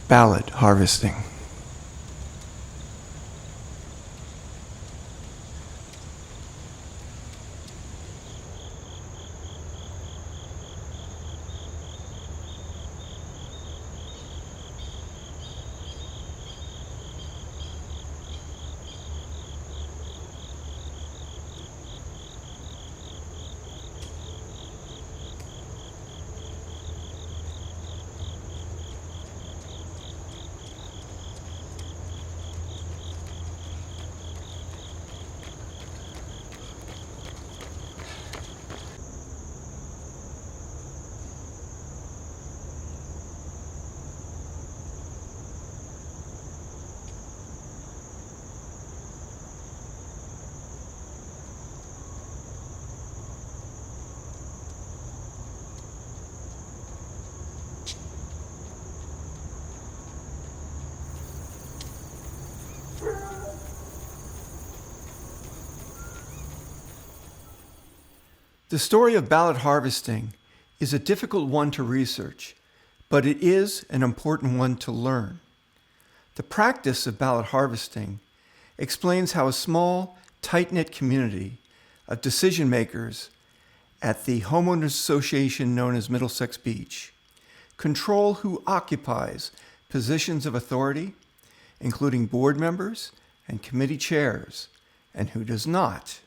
Ballot harvesting. The story of ballot harvesting is a difficult one to research, but it is an important one to learn. The practice of ballot harvesting explains how a small, tight-knit community of decision makers at the homeowners association known as Middlesex Beach control who occupies positions of authority, including board members and committee chairs, and who does not.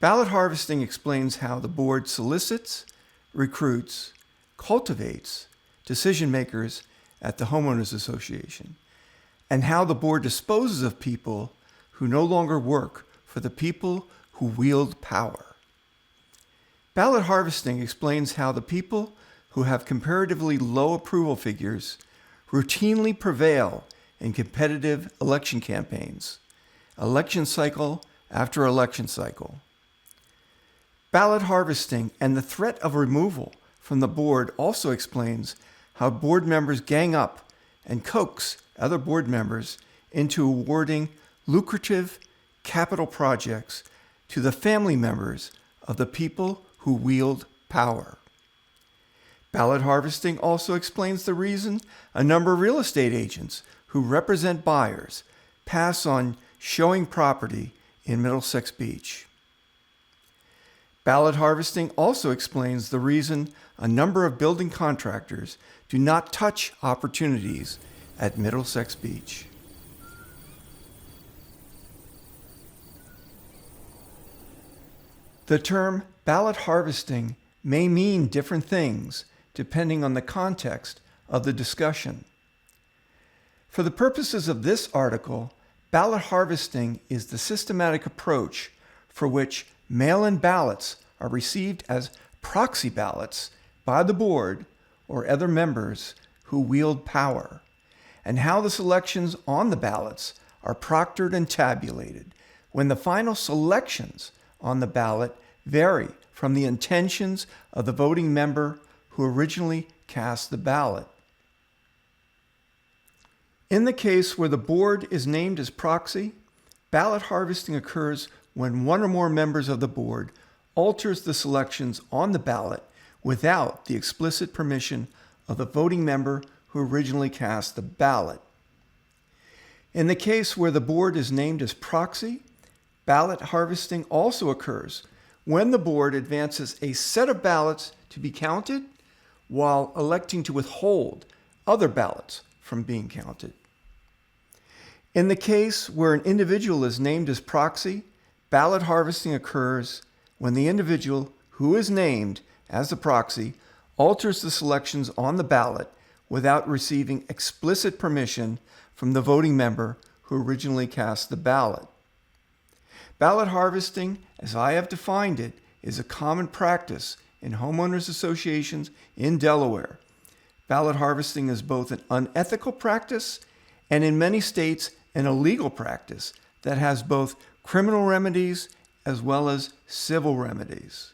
Ballot harvesting explains how the board solicits, recruits, cultivates decision makers at the homeowners association, and how the board disposes of people who no longer work for the people who wield power. Ballot harvesting explains how the people who have comparatively low approval figures routinely prevail in competitive election campaigns, election cycle after election cycle. Ballot harvesting and the threat of removal from the board also explains how board members gang up and coax other board members into awarding lucrative capital projects to the family members of the people who wield power. Ballot harvesting also explains the reason a number of real estate agents who represent buyers pass on showing property in Middlesex Beach. Ballot harvesting also explains the reason a number of building contractors do not touch opportunities at Middlesex Beach. The term ballot harvesting may mean different things depending on the context of the discussion. For the purposes of this article, ballot harvesting is the systematic approach for which mail-in ballots are received as proxy ballots by the board or other members who wield power, and how the selections on the ballots are proctored and tabulated when the final selections on the ballot vary from the intentions of the voting member who originally cast the ballot. In the case where the board is named as proxy, ballot harvesting occurs when one or more members of the board alters the selections on the ballot without the explicit permission of the voting member who originally cast the ballot. In the case where the board is named as proxy, ballot harvesting also occurs when the board advances a set of ballots to be counted while electing to withhold other ballots from being counted. In the case where an individual is named as proxy, ballot harvesting occurs when the individual who is named as the proxy alters the selections on the ballot without receiving explicit permission from the voting member who originally cast the ballot. Ballot harvesting, as I have defined it, is a common practice in homeowners associations in Delaware. Ballot harvesting is both an unethical practice and in many states an illegal practice that has both criminal remedies as well as civil remedies.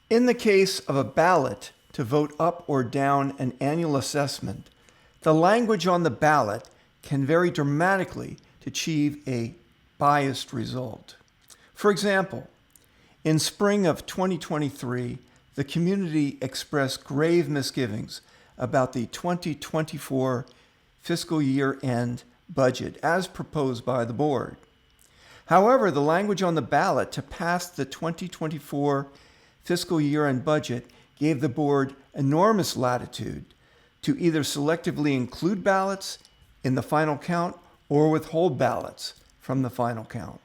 In the case of a ballot to vote up or down an annual assessment, the language on the ballot can vary dramatically to achieve a biased result. For example, in spring of 2023, the community expressed grave misgivings about the 2024 fiscal year end budget as proposed by the board. However, the language on the ballot to pass the 2024 fiscal year end budget gave the board enormous latitude to either selectively include ballots in the final count or withhold ballots from the final count.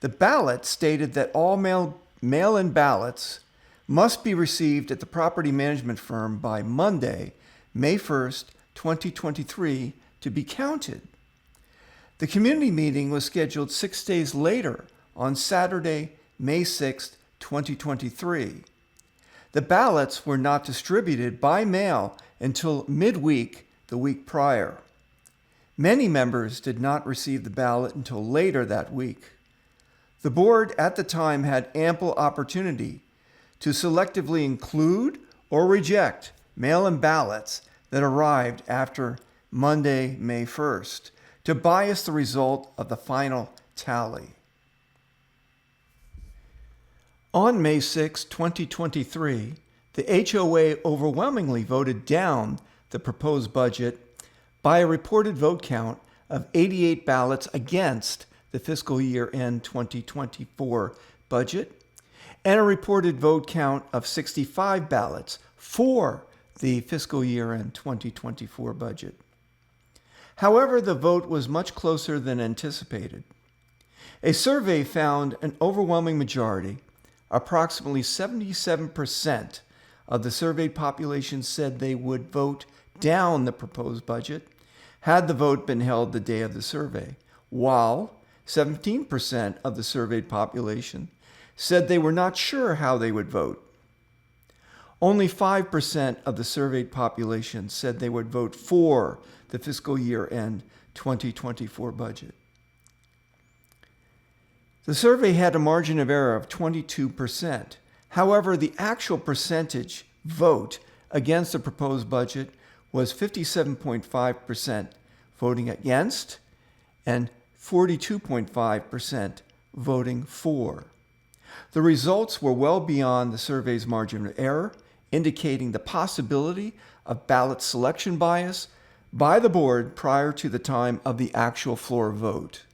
The ballot stated that all mail-in ballots must be received at the property management firm by Monday, May 1st, 2023, to be counted. The community meeting was scheduled 6 days later on Saturday, May 6th, 2023. The ballots were not distributed by mail until midweek the week prior. Many members did not receive the ballot until later that week. The board at the time had ample opportunity to selectively include or reject mail-in ballots that arrived after Monday, May 1st, to bias the result of the final tally. On May 6, 2023, the HOA overwhelmingly voted down the proposed budget by a reported vote count of 88 ballots against the fiscal year end 2024 budget and a reported vote count of 65 ballots for the fiscal year end 2024 budget. However, the vote was much closer than anticipated. A survey found an overwhelming majority, approximately 77% of the surveyed population said they would vote down the proposed budget had the vote been held the day of the survey, while 17% of the surveyed population said they were not sure how they would vote. Only 5% of the surveyed population said they would vote for the fiscal year end 2024 budget. The survey had a margin of error of 22%. However, the actual percentage vote against the proposed budget was 57.5% voting against and 42.5% voting for. The results were well beyond the survey's margin of error, indicating the possibility of ballot selection bias by the board prior to the time of the actual floor vote.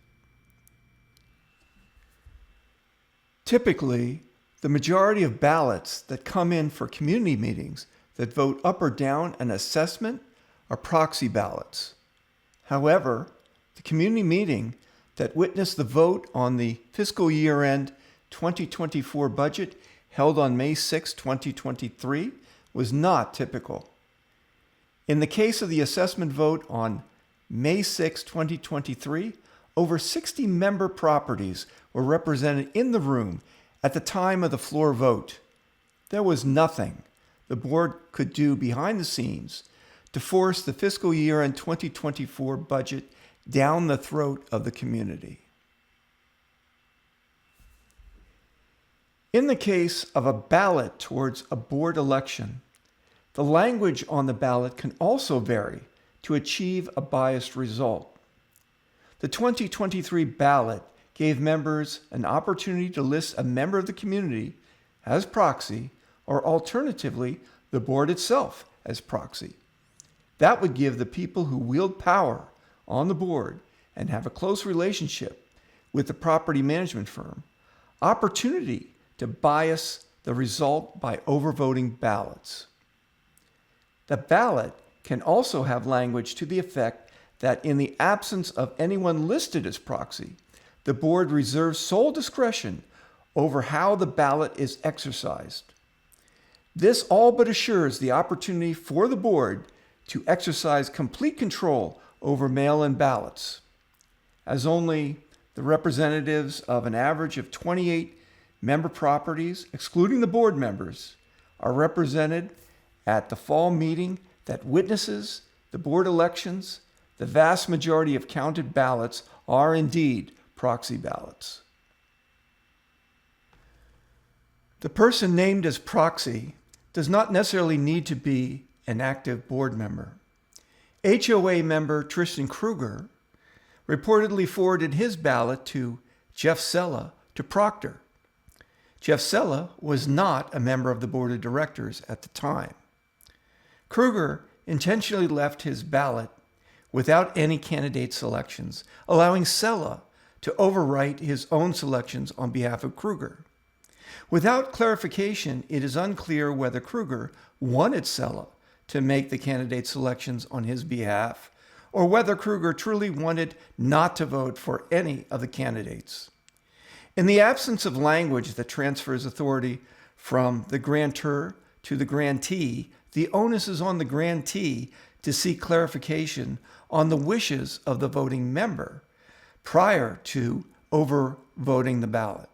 Typically, the majority of ballots that come in for community meetings that vote up or down an assessment are proxy ballots. However, the community meeting that witnessed the vote on the fiscal year-end 2024 budget held on May 6, 2023, was not typical. In the case of the assessment vote on May 6, 2023, over 60 member properties were represented in the room at the time of the floor vote. There was nothing the board could do behind the scenes to force the fiscal year-end 2024 budget down the throat of the community. In the case of a ballot towards a board election, the language on the ballot can also vary to achieve a biased result. The 2023 ballot gave members an opportunity to list a member of the community as proxy, or alternatively, the board itself as proxy. That would give the people who wield power on the board and have a close relationship with the property management firm opportunity to bias the result by overvoting ballots. The ballot can also have language to the effect that in the absence of anyone listed as proxy, the board reserves sole discretion over how the ballot is exercised. This all but assures the opportunity for the board to exercise complete control over mail-in ballots, as only the representatives of an average of 28 member properties, excluding the board members, are represented at the fall meeting that witnesses the board elections. The vast majority of counted ballots are indeed proxy ballots. The person named as proxy does not necessarily need to be an active board member. HOA member Tristan Kruger reportedly forwarded his ballot to Jeff Sella to Proctor. Jeff Sella was not a member of the board of directors at the time. Kruger intentionally left his ballot without any candidate selections, allowing Sella to overwrite his own selections on behalf of Kruger. Without clarification, it is unclear whether Kruger wanted Sella to make the candidate selections on his behalf, or whether Kruger truly wanted not to vote for any of the candidates. In the absence of language that transfers authority from the grantor to the grantee, the onus is on the grantee to seek clarification on the wishes of the voting member prior to overvoting the ballot.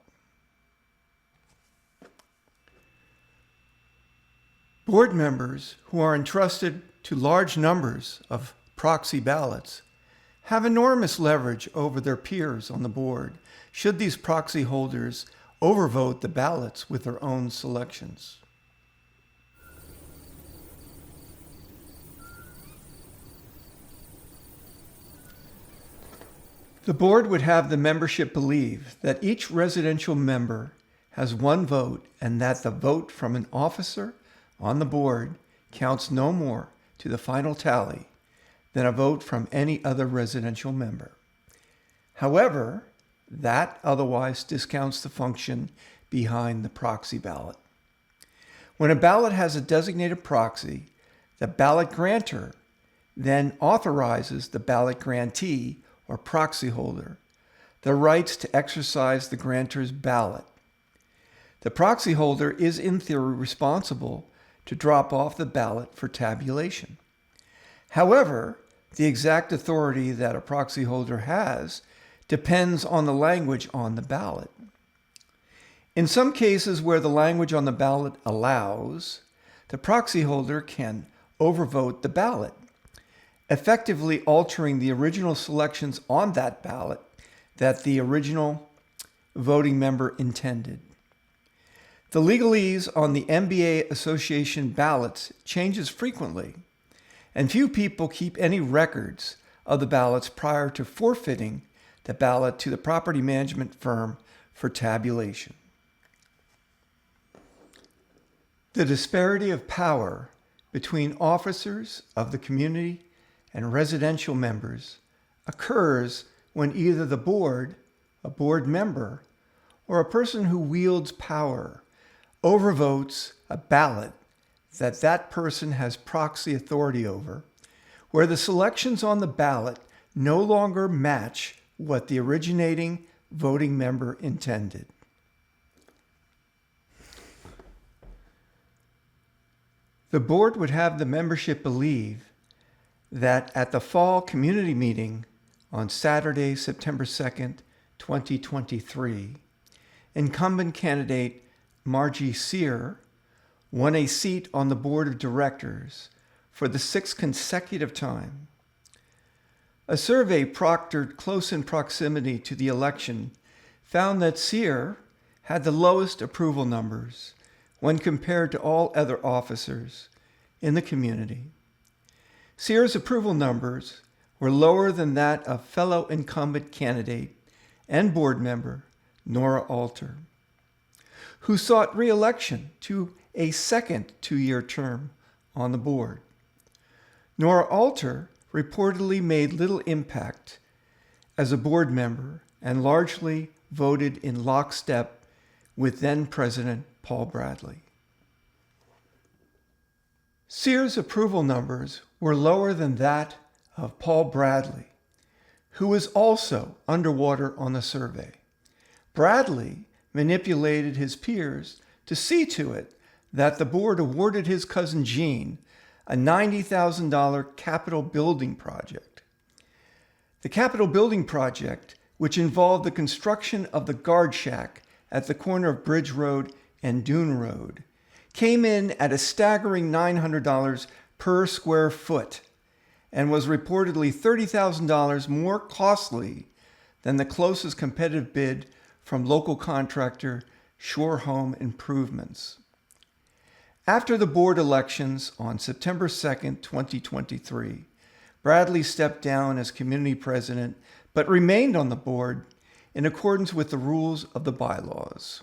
Board members who are entrusted to large numbers of proxy ballots have enormous leverage over their peers on the board should these proxy holders overvote the ballots with their own selections. The board would have the membership believe that each residential member has one vote and that the vote from an officer on the board counts no more to the final tally than a vote from any other residential member. However, that otherwise discounts the function behind the proxy ballot. When a ballot has a designated proxy, the ballot grantor then authorizes the ballot grantee or proxy holder the rights to exercise the grantor's ballot. The proxy holder is in theory responsible to drop off the ballot for tabulation. However, the exact authority that a proxy holder has depends on the language on the ballot. In some cases where the language on the ballot allows, the proxy holder can overvote the ballot, effectively altering the original selections on that ballot that the original voting member intended. The legalese on the MBA Association ballots changes frequently, and few people keep any records of the ballots prior to forfeiting the ballot to the property management firm for tabulation. The disparity of power between officers of the community and residential members occurs when either the board, a board member, or a person who wields power overvotes a ballot that that person has proxy authority over, where the selections on the ballot no longer match what the originating voting member intended. The board would have the membership believe that at the fall community meeting on Saturday, September 2nd, 2023, incumbent candidate Margie Sear won a seat on the board of directors for the 6th consecutive time. A survey proctored close in proximity to the election found that Sear had the lowest approval numbers when compared to all other officers in the community. Sear's approval numbers were lower than that of fellow incumbent candidate and board member Nora Alter, who sought re-election to a second 2-year term on the board. Nora Alter reportedly made little impact as a board member and largely voted in lockstep with then-President Paul Bradley. Sear's approval numbers were lower than that of Paul Bradley, who was also underwater on the survey. Bradley manipulated his peers to see to it that the board awarded his cousin Gene a $90,000 Capitol building project. The Capitol building project, which involved the construction of the guard shack at the corner of Bridge Road and Dune Road, came in at a staggering $900 per square foot and was reportedly $30,000 more costly than the closest competitive bid from local contractor Shore Home Improvements. After the board elections on September 2nd, 2023, Bradley stepped down as community president but remained on the board in accordance with the rules of the bylaws.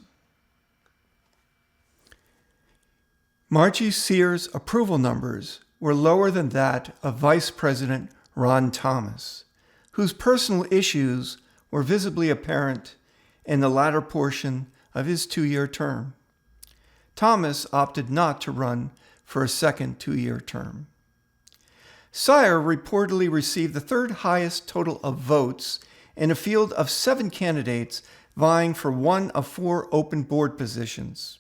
Margie Sears' approval numbers were lower than that of Vice President Ron Thomas, whose personal issues were visibly apparent in the latter portion of his 2-year term. Thomas opted not to run for a second 2-year term. Sire reportedly received the third highest total of votes in a field of 7 candidates vying for one of 4 open board positions.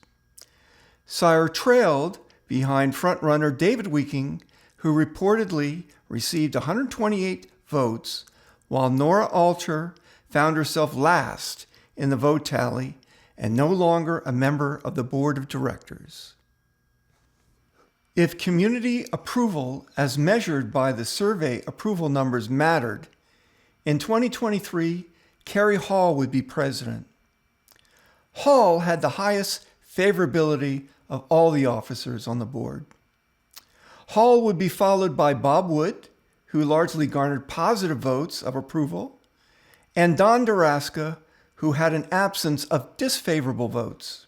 Sire trailed behind frontrunner David Weeking, who reportedly received 128 votes, while Nora Alter found herself last in the vote tally and no longer a member of the board of directors. If community approval as measured by the survey approval numbers mattered, in 2023, Kerry Hall would be president. Hall had the highest favorability of all the officers on the board. Hall would be followed by Bob Wood, who largely garnered positive votes of approval, and Don Daraska, who had an absence of disfavorable votes.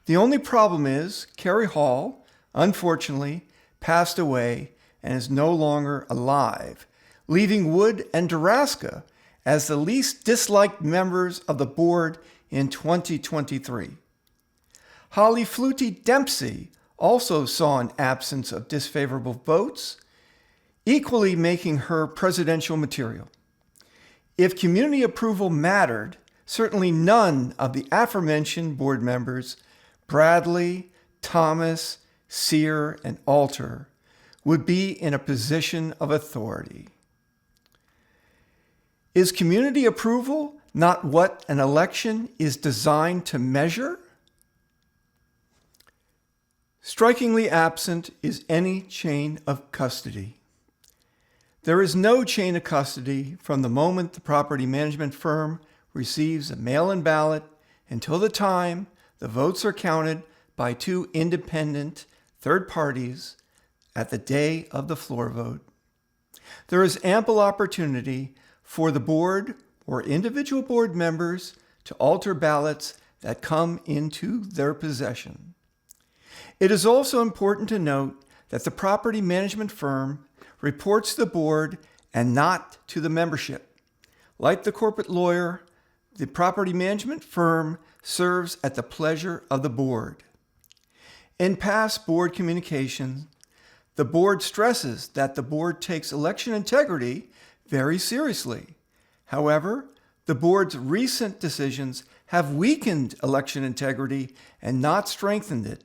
The only problem is Kerry Hall, unfortunately, passed away and is no longer alive, leaving Wood and Daraska as the least disliked members of the board in 2023. Holly Flutie Dempsey also saw an absence of disfavorable votes, equally making her presidential material. If community approval mattered, certainly none of the aforementioned board members, Bradley, Thomas, Sear, and Alter, would be in a position of authority. Is community approval not what an election is designed to measure? Strikingly absent is any chain of custody. There is no chain of custody from the moment the property management firm receives a mail-in ballot until the time the votes are counted by 2 independent third parties at the day of the floor vote. There is ample opportunity for the board or individual board members to alter ballots that come into their possession. It is also important to note that the property management firm reports to the board and not to the membership. Like the corporate lawyer, the property management firm serves at the pleasure of the board. In past board communications, the board stresses that the board takes election integrity very seriously. However, the board's recent decisions have weakened election integrity and not strengthened it.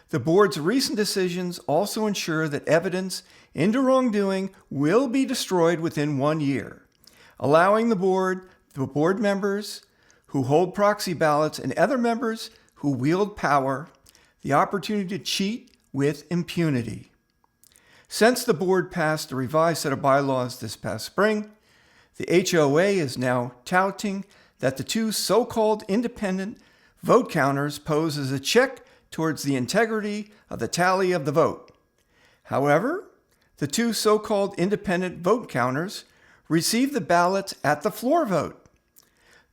The board's recent decisions also ensure that evidence into wrongdoing will be destroyed within 1 year, allowing the board members who hold proxy ballots and other members who wield power the opportunity to cheat with impunity. Since the board passed a revised set of bylaws this past spring, the HOA is now touting that the 2 so-called independent vote counters pose as a check towards the integrity of the tally of the vote. However, the 2 so-called independent vote counters receive the ballots at the floor vote.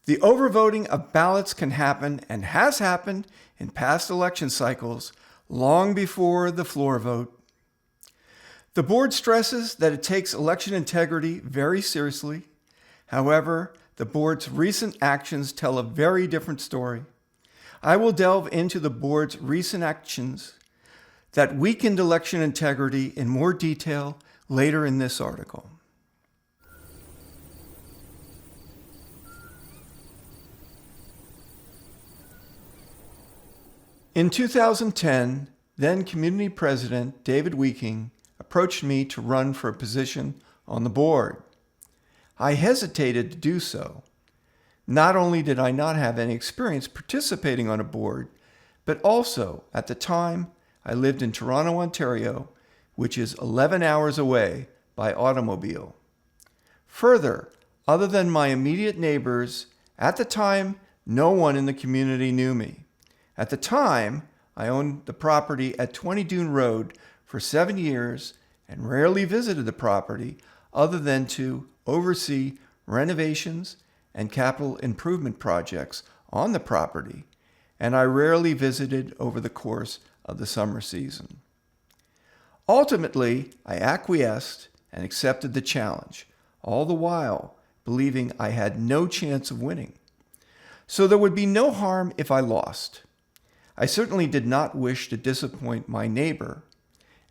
The overvoting of ballots can happen and has happened in past election cycles long before the floor vote. The board stresses that it takes election integrity very seriously. However, the board's recent actions tell a very different story. I will delve into the board's recent actions that weakened election integrity in more detail later in this article. In 2010, then community president David Weeking approached me to run for a position on the board. I hesitated to do so. Not only did I not have any experience participating on a board, but also, at the time, I lived in Toronto, Ontario, which is 11 hours away by automobile. Further, other than my immediate neighbors, at the time, no one in the community knew me. At the time, I owned the property at 20 Dune Road for 7 years and rarely visited the property other than to oversee renovations and capital improvement projects on the property, and I rarely visited over the course of the summer season. Ultimately, I acquiesced and accepted the challenge, all the while believing I had no chance of winning. So there would be no harm if I lost. I certainly did not wish to disappoint my neighbor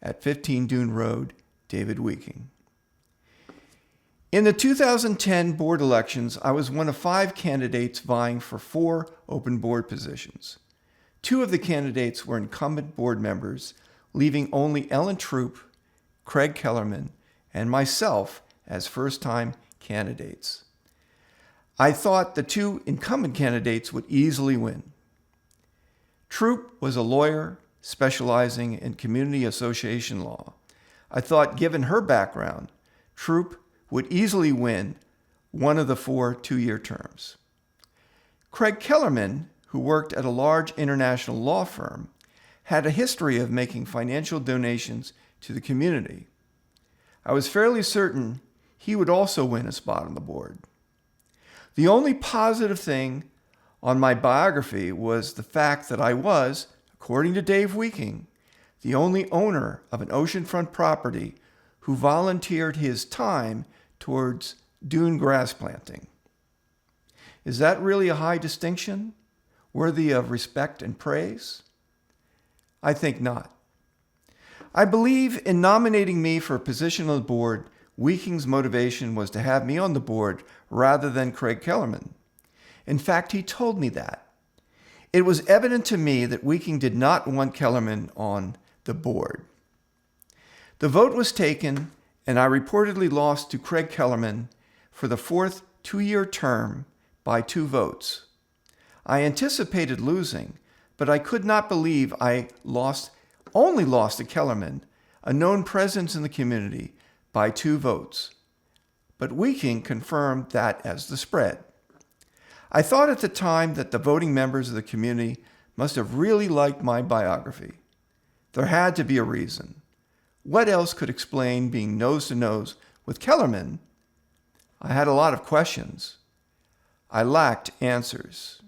at 15 Dune Road, David Weeking. In the 2010 board elections, I was one of 5 candidates vying for 4 open board positions. 2 of the candidates were incumbent board members, leaving only Ellen Troop, Craig Kellerman, and myself as first-time candidates. I thought the 2 incumbent candidates would easily win. Troop was a lawyer specializing in community association law. I thought, given her background, Troop would easily win one of the 4 two-year terms. Craig Kellerman, who worked at a large international law firm, had a history of making financial donations to the community. I was fairly certain he would also win a spot on the board. The only positive thing on my biography was the fact that I was, according to Dave Weeking, the only owner of an oceanfront property who volunteered his time towards dune grass planting. Is that really a high distinction, worthy of respect and praise? I think not. I believe in nominating me for a position on the board, Weeking's motivation was to have me on the board rather than Craig Kellerman. In fact, he told me that. It was evident to me that Weeking did not want Kellerman on the board. The vote was taken, and I reportedly lost to Craig Kellerman for the 4th two-year term by 2 votes. I anticipated losing, but I could not believe I only lost to Kellerman, a known presence in the community, by 2 votes. But Weeking confirmed that as the spread. I thought at the time that the voting members of the community must have really liked my biography. There had to be a reason. What else could explain being nose to nose with Kellerman? I had a lot of questions. I lacked answers.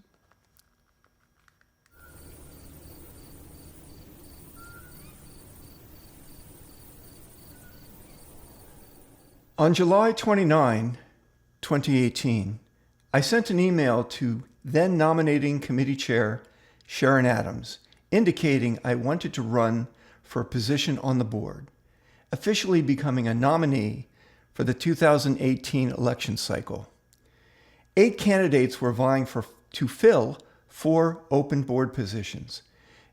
On July 29, 2018, I sent an email to then nominating committee chair Sharon Adams, indicating I wanted to run for a position on the board, officially becoming a nominee for the 2018 election cycle. 8 candidates were vying to fill 4 open board positions,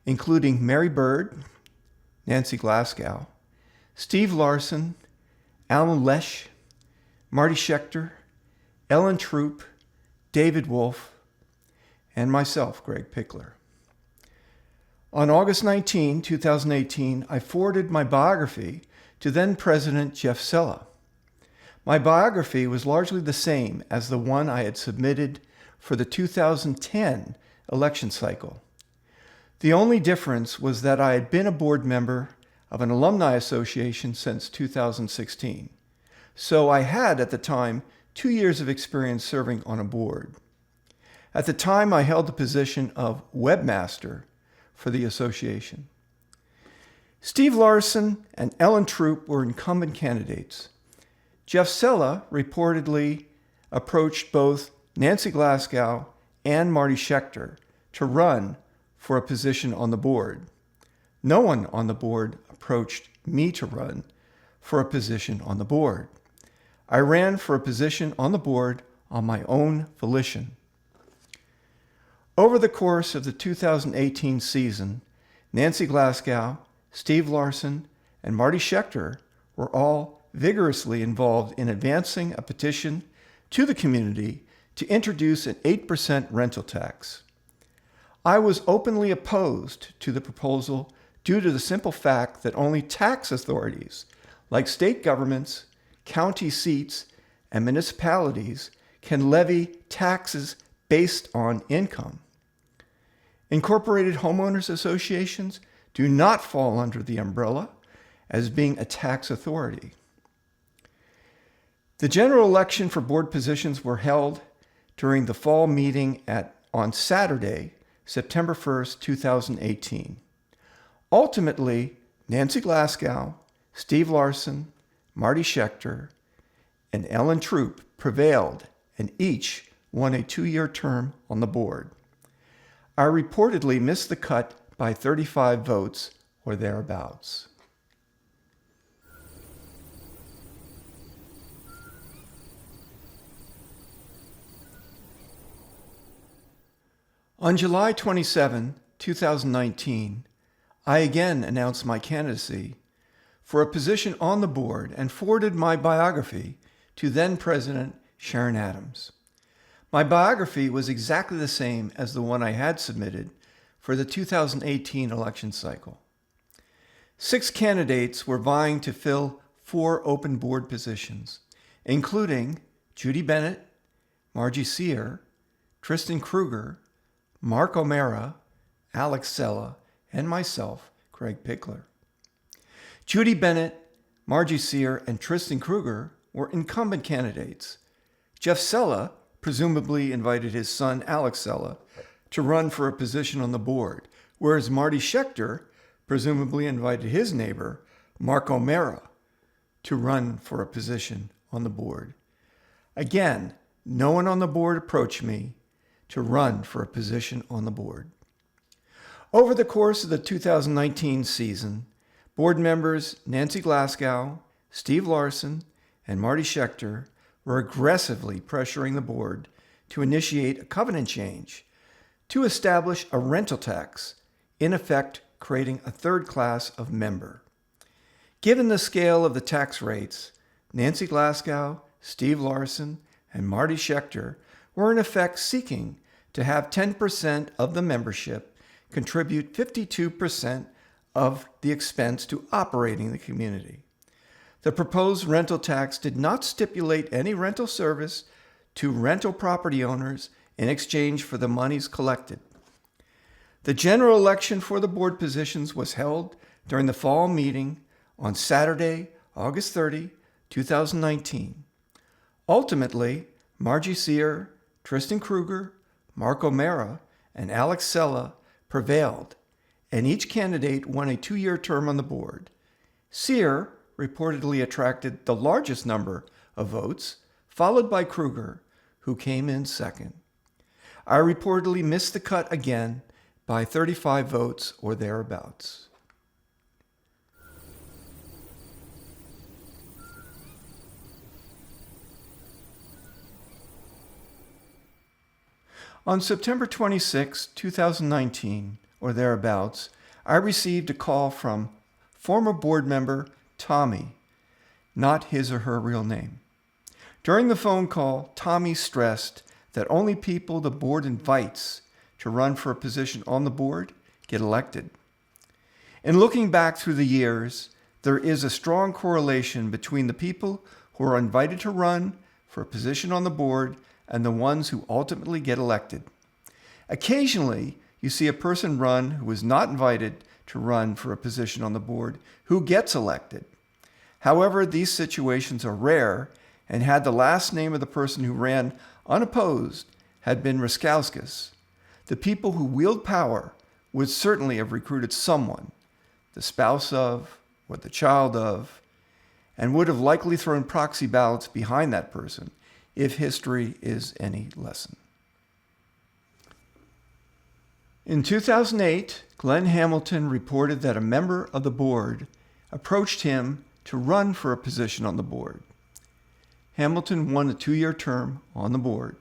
including Mary Bird, Nancy Glasgow, Steve Larson, Alan Lesh, Marty Schechter, Ellen Troop, David Wolf, and myself, Greg Pickler. On August 19, 2018, I forwarded my biography to then-President Jeff Sella. My biography was largely the same as the one I had submitted for the 2010 election cycle. The only difference was that I had been a board member of an alumni association since 2016. So I had, at the time, 2 years of experience serving on a board. At the time, I held the position of webmaster for the association. Steve Larson and Ellen Troop were incumbent candidates. Jeff Sella reportedly approached both Nancy Glasgow and Marty Schechter to run for a position on the board. No one on the board approached me to run for a position on the board. I ran for a position on the board on my own volition. Over the course of the 2018 season, Nancy Glasgow, Steve Larson, and Marty Schechter were all vigorously involved in advancing a petition to the community to introduce an 8% rental tax. I was openly opposed to the proposal due to the simple fact that only tax authorities, like state governments, county seats, and municipalities, can levy taxes based on income. Incorporated homeowners associations do not fall under the umbrella as being a tax authority. The general election for board positions were held during the fall meeting on Saturday, September 1st, 2018. Ultimately, Nancy Glasgow, Steve Larson, Marty Schechter, and Ellen Troop prevailed and each won a 2-year term on the board. I reportedly missed the cut by 35 votes or thereabouts. On July 27, 2019, I again announced my candidacy for a position on the board and forwarded my biography to then-President Sharon Adams. My biography was exactly the same as the one I had submitted for the 2018 election cycle. 6 candidates were vying to fill 4 open board positions, including Judy Bennett, Margie Sear, Tristan Kruger, Mark O'Mara, Alex Sella, and myself, Craig Pickler. Judy Bennett, Margie Sear, and Tristan Kruger were incumbent candidates. Jeff Sella presumably invited his son, Alex Sella, to run for a position on the board, whereas Marty Schechter presumably invited his neighbor, Mark O'Mara, to run for a position on the board. Again, no one on the board approached me to run for a position on the board. Over the course of the 2019 season, board members Nancy Glasgow, Steve Larson, and Marty Schechter were aggressively pressuring the board to initiate a covenant change to establish a rental tax, in effect creating a third class of member. Given the scale of the tax rates, Nancy Glasgow, Steve Larson, and Marty Schechter were in effect seeking to have 10% of the membership contribute 52% of the expense to operating the community. The proposed rental tax did not stipulate any rental service to rental property owners in exchange for the monies collected. The general election for the board positions was held during the fall meeting on Saturday, August 30, 2019. Ultimately, Margie Sear, Tristan Kruger, Mark O'Mara, and Alex Sella prevailed, and each candidate won a 2-year term on the board. Sear reportedly attracted the largest number of votes, followed by Kruger, who came in second. I reportedly missed the cut again by 35 votes or thereabouts. On September 26, 2019, or thereabouts, I received a call from former board member Tommy, not his or her real name. During the phone call, Tommy stressed that only people the board invites to run for a position on the board get elected. In looking back through the years, there is a strong correlation between the people who are invited to run for a position on the board and the ones who ultimately get elected. Occasionally, you see a person run who is not invited to run for a position on the board who gets elected. However, these situations are rare, and had the last name of the person who ran unopposed had been Raskauskas, the people who wield power would certainly have recruited someone, the spouse of or the child of, and would have likely thrown proxy ballots behind that person if history is any lesson. In 2008, Glenn Hamilton reported that a member of the board approached him to run for a position on the board. Hamilton won a 2-year term on the board.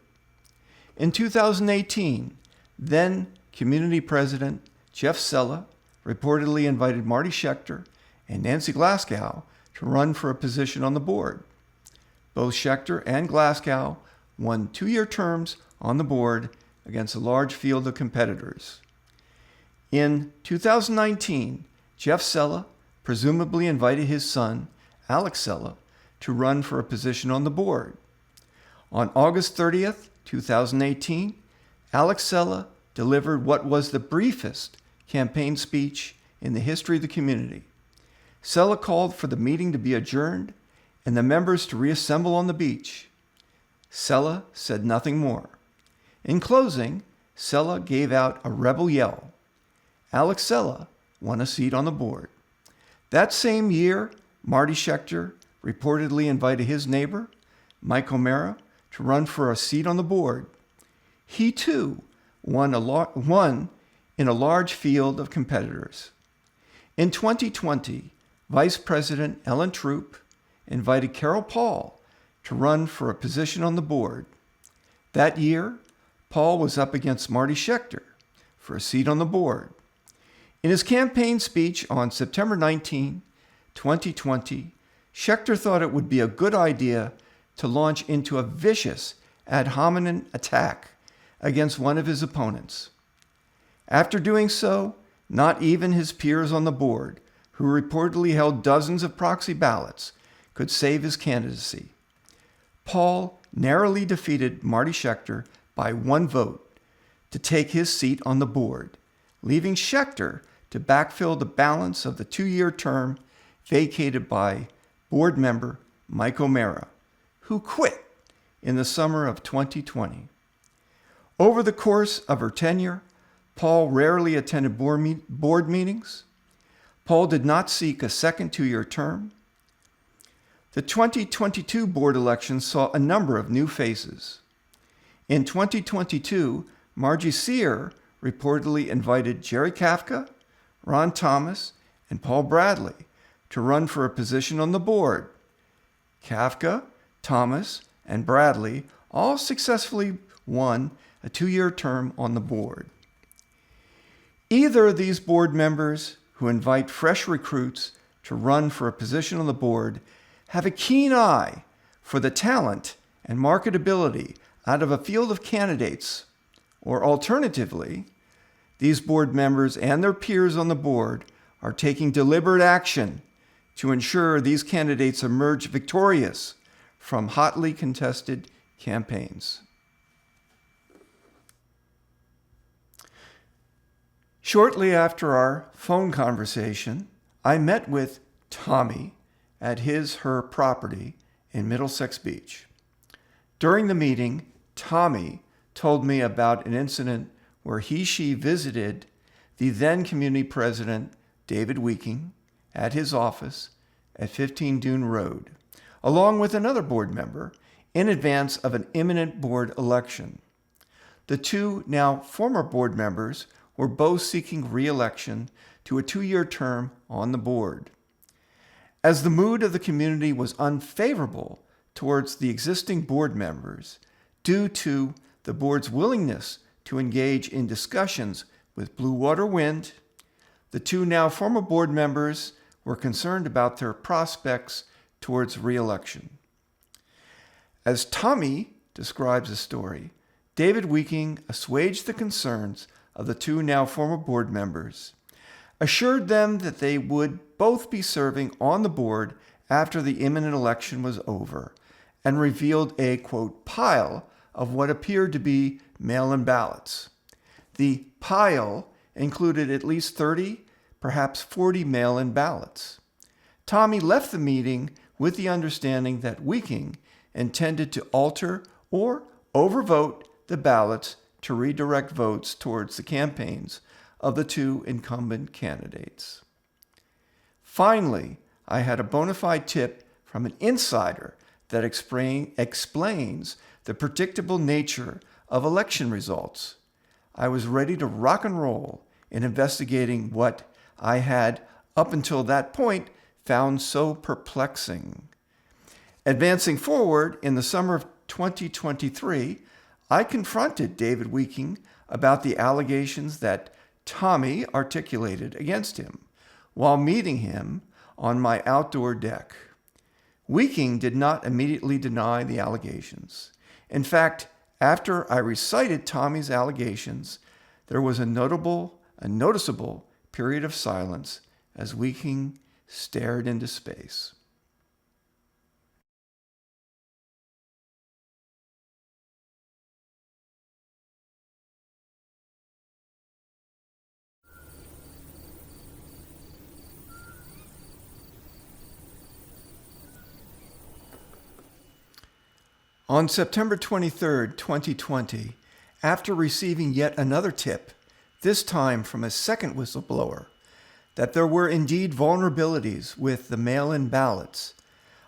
In 2018, then community president Jeff Sella reportedly invited Marty Schechter and Nancy Glasgow to run for a position on the board. Both Schechter and Glasgow won 2-year terms on the board against a large field of competitors. In 2019, Jeff Sella presumably invited his son, Alex Sella, to run for a position on the board. On August 30th, 2018, Alex Sella delivered what was the briefest campaign speech in the history of the community. Sella called for the meeting to be adjourned and the members to reassemble on the beach. Sella said nothing more. In closing, Sella gave out a rebel yell. Alex Sella won a seat on the board. That same year, Marty Schechter reportedly invited his neighbor, Mike O'Mara, to run for a seat on the board. He too won in a large field of competitors. In 2020, Vice President Ellen Troop invited Carol Paul to run for a position on the board. That year, Paul was up against Marty Schechter for a seat on the board. In his campaign speech on September 19, 2020, Schechter thought it would be a good idea to launch into a vicious ad hominem attack against one of his opponents. After doing so, not even his peers on the board, who reportedly held dozens of proxy ballots, could save his candidacy. Paul narrowly defeated Marty Schechter by 1 vote to take his seat on the board, leaving Schechter to backfill the balance of the 2-year term vacated by board member Mike O'Mara, who quit in the summer of 2020. Over the course of her tenure, Paul rarely attended board meetings. Paul did not seek a second 2-year term. The 2022 board election saw a number of new faces. In 2022, Margie Sear reportedly invited Jerry Kafka, Ron Thomas, and Paul Bradley to run for a position on the board. Kafka, Thomas, and Bradley all successfully won a 2-year term on the board. Either of these board members who invite fresh recruits to run for a position on the board have a keen eye for the talent and marketability out of a field of candidates, or alternatively, these board members and their peers on the board are taking deliberate action to ensure these candidates emerge victorious from hotly contested campaigns. Shortly after our phone conversation, I met with Tommy at her property in Middlesex Beach. During the meeting, Tommy told me about an incident where she visited the then community president, David Weeking, at his office at 15 Dune Road, along with another board member, in advance of an imminent board election. The two now former board members were both seeking re-election to a 2-year term on the board. As the mood of the community was unfavorable towards the existing board members due to the board's willingness to engage in discussions with Blue Water Wind, the two now former board members were concerned about their prospects towards re-election. As Tommy describes the story, David Weeking assuaged the concerns of the two now former board members, assured them that they would both be serving on the board after the imminent election was over, and revealed a, quote, pile of what appeared to be mail-in ballots. The pile included at least 30, perhaps 40 mail-in ballots. Tommy left the meeting with the understanding that Weeking intended to alter or overvote the ballots to redirect votes towards the campaigns of the two incumbent candidates. Finally, I had a bona fide tip from an insider that explains the predictable nature of election results. I was ready to rock and roll in investigating what I had, up until that point, found so perplexing. Advancing forward, in the summer of 2023, I confronted David Weeking about the allegations that Tommy articulated against him while meeting him on my outdoor deck. Weeking did not immediately deny the allegations. In fact, after I recited Tommy's allegations, there was a noticeable period of silence as Weeking stared into space. On September 23, 2020, after receiving yet another tip, this time from a second whistleblower, that there were indeed vulnerabilities with the mail-in ballots,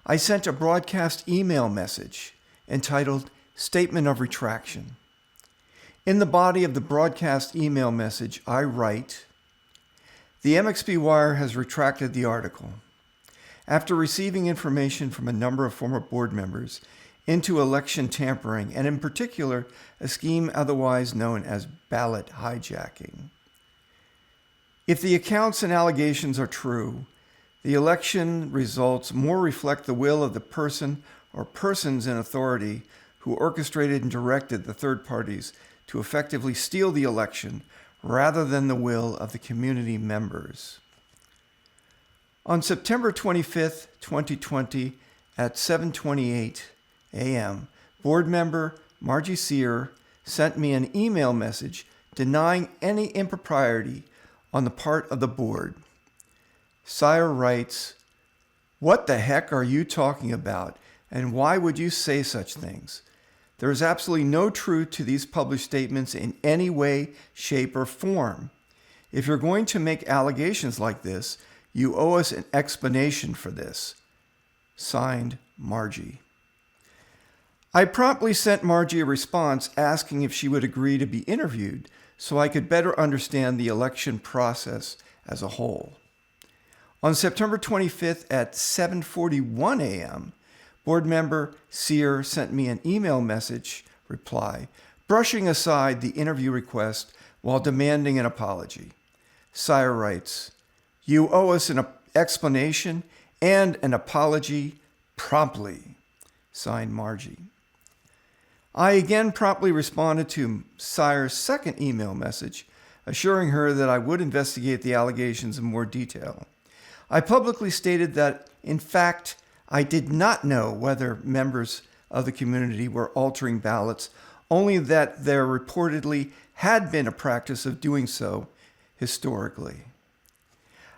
I sent a broadcast email message entitled Statement of Retraction. In the body of the broadcast email message, I write, "The MXB Wire has retracted the article. After receiving information from a number of former board members into election tampering, and in particular, a scheme otherwise known as ballot hijacking. If the accounts and allegations are true, the election results more reflect the will of the person or persons in authority who orchestrated and directed the third parties to effectively steal the election rather than the will of the community members." On September 25th, 2020, at 7:28 a.m., board member Margie Sear sent me an email message denying any impropriety on the part of the board. Sear writes, "What the heck are you talking about, and why would you say such things? There is absolutely no truth to these published statements in any way, shape, or form. If you're going to make allegations like this, you owe us an explanation for this." Signed, Margie. I promptly sent Margie a response asking if she would agree to be interviewed so I could better understand the election process as a whole. On September 25th at 7:41 a.m., board member Sear sent me an email message reply, brushing aside the interview request while demanding an apology. Sear writes, "You owe us an explanation and an apology promptly." Signed, Margie. I again promptly responded to Sear's second email message, assuring her that I would investigate the allegations in more detail. I publicly stated that, in fact, I did not know whether members of the community were altering ballots, only that there reportedly had been a practice of doing so historically.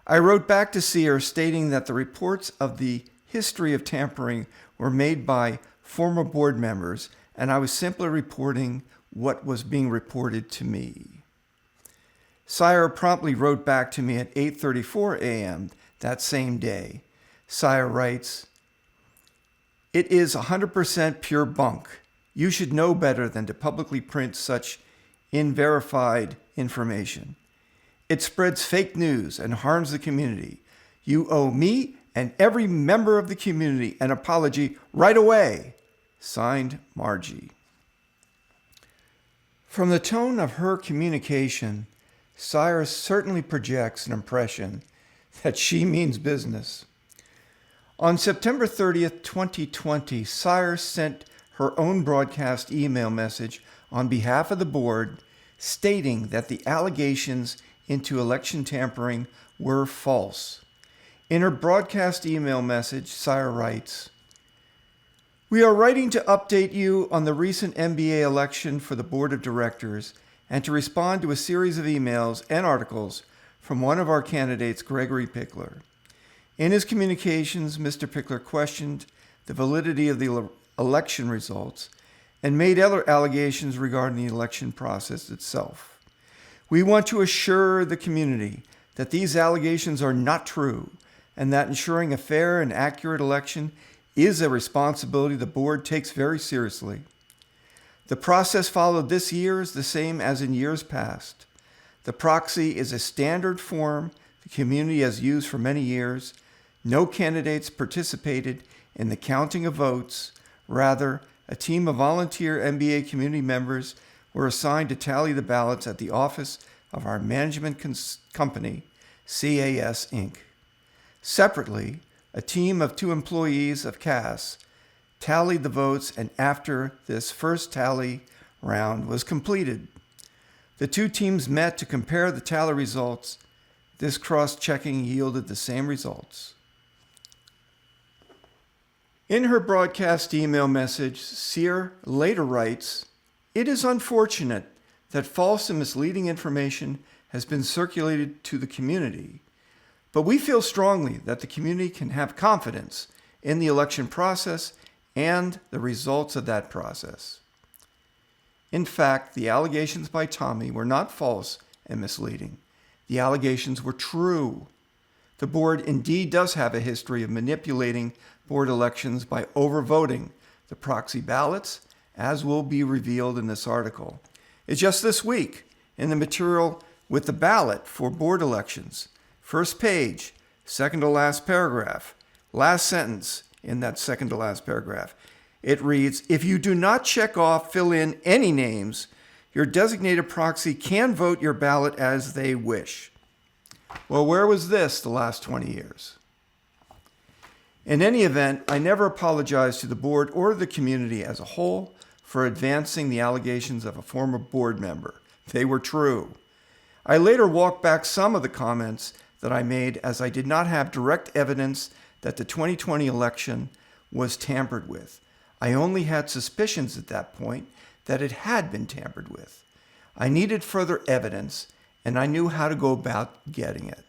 I wrote back to Sear stating that the reports of the history of tampering were made by former board members, and I was simply reporting what was being reported to me. Sear promptly wrote back to me at 8:34 a.m. that same day. Sear writes, "It is 100% pure bunk. You should know better than to publicly print such unverified information. It spreads fake news and harms the community. You owe me and every member of the community an apology right away." Signed, Margie. From the tone of her communication, Sear certainly projects an impression that she means business. On September 30th, 2020, Sear sent her own broadcast email message on behalf of the board stating that the allegations into election tampering were false. In her broadcast email message, Sear writes, "We are writing to update you on the recent NBA election for the board of directors and to respond to a series of emails and articles from one of our candidates, Gregory Pickler. In his communications, Mr. Pickler questioned the validity of the election results and made other allegations regarding the election process itself. We want to assure the community that these allegations are not true and that ensuring a fair and accurate election is a responsibility the board takes very seriously. The process followed this year is the same as in years past. The proxy is a standard form the community has used for many years. No candidates participated in the counting of votes. Rather, a team of volunteer NBA community members were assigned to tally the ballots at the office of our management company, CAS Inc. Separately, a team of 2 employees of CAS tallied the votes, and after this first tally round was completed, the 2 teams met to compare the tally results. This cross-checking yielded the same results. In her broadcast email message, Sear later writes, "It is unfortunate that false and misleading information has been circulated to the community, but we feel strongly that the community can have confidence in the election process and the results of that process." In fact, the allegations by Tommy were not false and misleading. The allegations were true. The board indeed does have a history of manipulating board elections by overvoting the proxy ballots, as will be revealed in this article. It's just this week, in the material with the ballot for board elections, first page, second to last paragraph, last sentence in that second to last paragraph, it reads, if you do not check off, fill in any names, your designated proxy can vote your ballot as they wish. Well, where was this the last 20 years? In any event, I never apologized to the board or the community as a whole for advancing the allegations of a former board member. They were true. I later walked back some of the comments that I made as I did not have direct evidence that the 2020 election was tampered with. I only had suspicions at that point that it had been tampered with. I needed further evidence, and I knew how to go about getting it.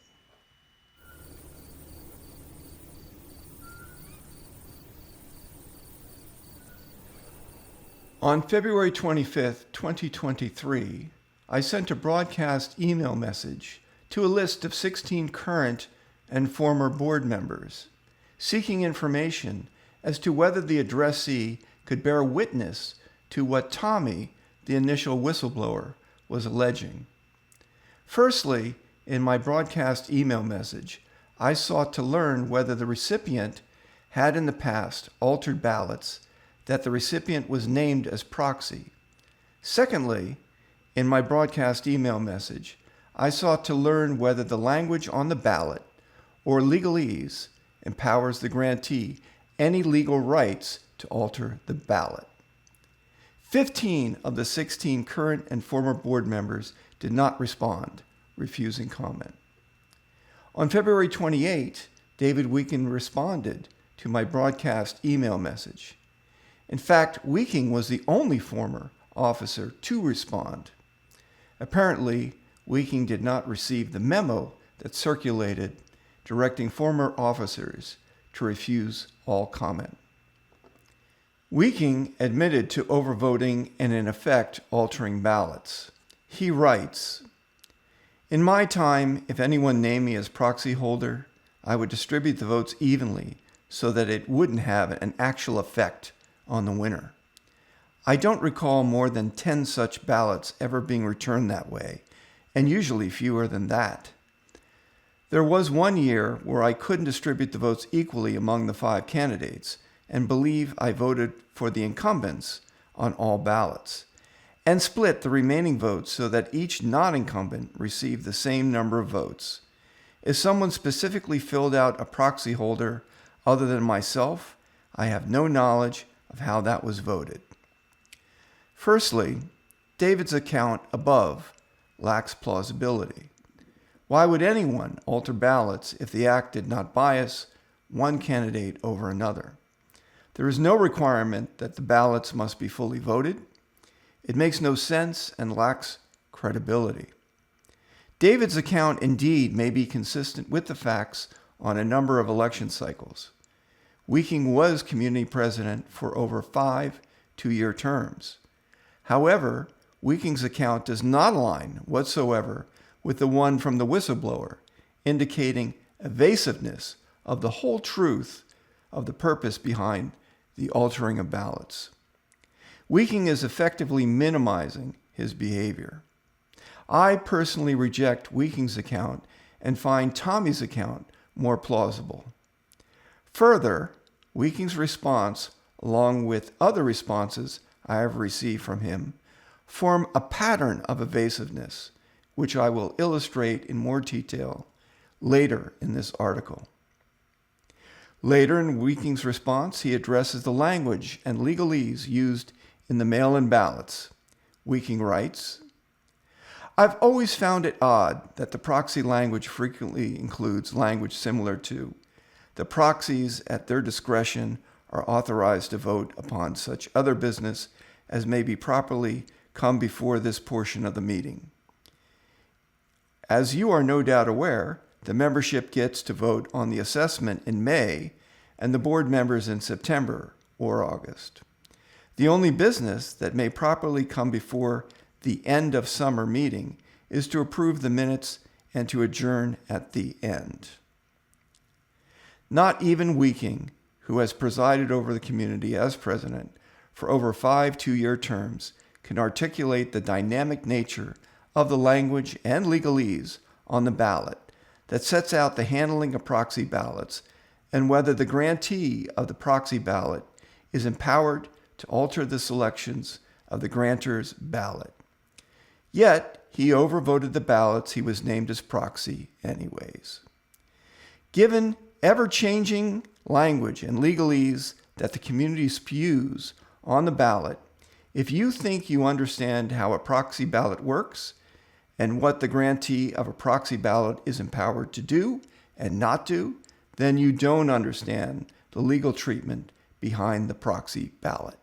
On February 25th, 2023, I sent a broadcast email message to a list of 16 current and former board members, seeking information as to whether the addressee could bear witness to what Tommy, the initial whistleblower, was alleging. Firstly, in my broadcast email message, I sought to learn whether the recipient had in the past altered ballots that the recipient was named as proxy. Secondly, in my broadcast email message, I sought to learn whether the language on the ballot or legalese empowers the grantee any legal rights to alter the ballot. 15 of the 16 current and former board members did not respond, refusing comment. On February 28, David Weeking responded to my broadcast email message. In fact, Weeking was the only former officer to respond. Apparently, Weeking did not receive the memo that circulated directing former officers to refuse all comment. Weeking admitted to overvoting and in effect altering ballots. He writes, in my time, if anyone named me as proxy holder, I would distribute the votes evenly so that it wouldn't have an actual effect on the winner. I don't recall more than 10 such ballots ever being returned that way, and usually fewer than that. There was one year where I couldn't distribute the votes equally among the 5 candidates, and believe I voted for the incumbents on all ballots, and split the remaining votes so that each non-incumbent received the same number of votes. If someone specifically filled out a proxy holder other than myself, I have no knowledge of how that was voted. Firstly, David's account above lacks plausibility. Why would anyone alter ballots if the act did not bias one candidate over another? There is no requirement that the ballots must be fully voted. It makes no sense and lacks credibility. David's account indeed may be consistent with the facts on a number of election cycles. Weeking was community president for over 5 two-year terms. However, Weeking's account does not align whatsoever with the one from the whistleblower, indicating evasiveness of the whole truth of the purpose behind the altering of ballots. Weeking is effectively minimizing his behavior. I personally reject Weeking's account and find Tommy's account more plausible. Further, Weeking's response, along with other responses I have received from him, form a pattern of evasiveness, which I will illustrate in more detail later in this article. Later in Weeking's response, he addresses the language and legalese used in the mail-in ballots. Weeking writes, I've always found it odd that the proxy language frequently includes language similar to, the proxies at their discretion are authorized to vote upon such other business as may be properly come before this portion of the meeting. As you are no doubt aware, the membership gets to vote on the assessment in May and the board members in September or August. The only business that may properly come before the end of summer meeting is to approve the minutes and to adjourn at the end. Not even Weeking, who has presided over the community as president for over 5 two-year terms, can articulate the dynamic nature of the language and legalese on the ballot that sets out the handling of proxy ballots and whether the grantee of the proxy ballot is empowered to alter the selections of the grantor's ballot. Yet, he overvoted the ballots he was named as proxy anyways. Given ever-changing language and legalese that the community spews on the ballot, if you think you understand how a proxy ballot works and what the grantee of a proxy ballot is empowered to do and not do, then you don't understand the legal treatment behind the proxy ballot.